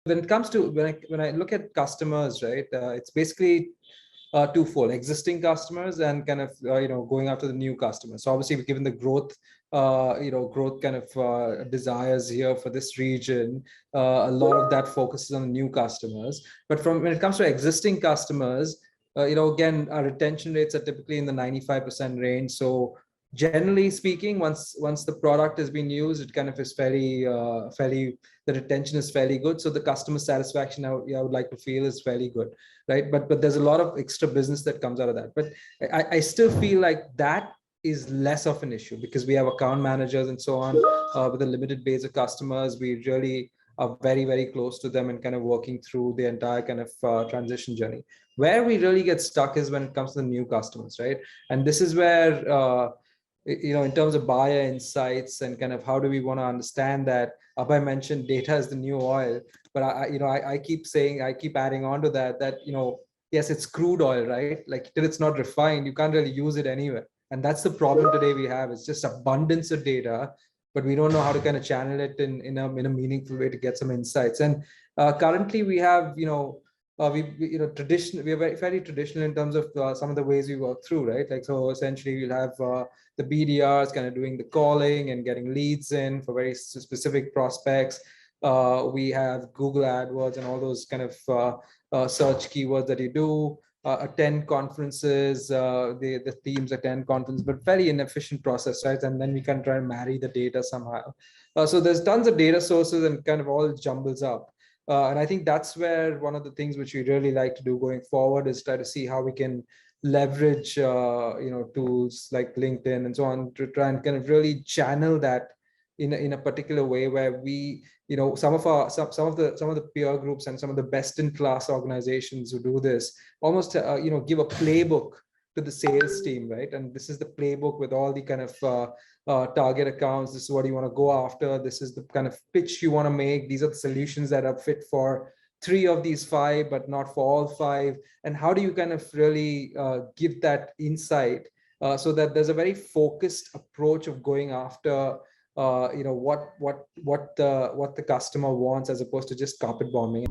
When it comes to when I look at customers, right, it's basically twofold: existing customers and kind of going after the new customers. So obviously, given the growth kind of desires here for this region, a lot of that focuses on new customers. But from when it comes to existing customers, again, our retention rates are typically in the 95% range. So generally speaking, once the product has been used, it kind of is fairly the retention is fairly good. So the customer satisfaction, I would like to feel, is fairly good, right? But there's a lot of extra business that comes out of that. But I still feel like that is less of an issue because we have account managers and so on with a limited base of customers. We really are very, very close to them and kind of working through the entire kind of transition journey. Where we really get stuck is when it comes to the new customers, right? And this is where in terms of buyer insights and kind of how do we want to understand that. Abhay mentioned data is the new oil, but I keep saying, I keep adding on to that yes, it's crude oil, right? Like till it's not refined, you can't really use it anywhere. And that's the problem today we have. It's just abundance of data, but we don't know how to kind of channel it in a meaningful way to get some insights. And currently we have, traditional. We are very traditional in terms of some of the ways we work through, right? Like, so essentially we'll have the BDRs kind of doing the calling and getting leads in for very specific prospects. We have Google AdWords and all those kind of search keywords that you do. Attend conferences, the teams attend conferences, but very inefficient process, right? And then we can try and marry the data somehow. So there's tons of data sources and kind of all jumbles up. And I think that's where one of the things which we really like to do going forward is try to see how we can leverage tools like LinkedIn and so on to try and kind of really channel that in a particular way where we, some of the peer groups and some of the best in class organizations who do this almost give a playbook to the sales team, right? And this is the playbook with all the kind of target accounts. This is what you want to go after. This is the kind of pitch you want to make. These are the solutions that are fit for 3 of these 5, but not for all 5. And how do you kind of really give that insight so that there's a very focused approach of going after what the customer wants, as opposed to just carpet bombing.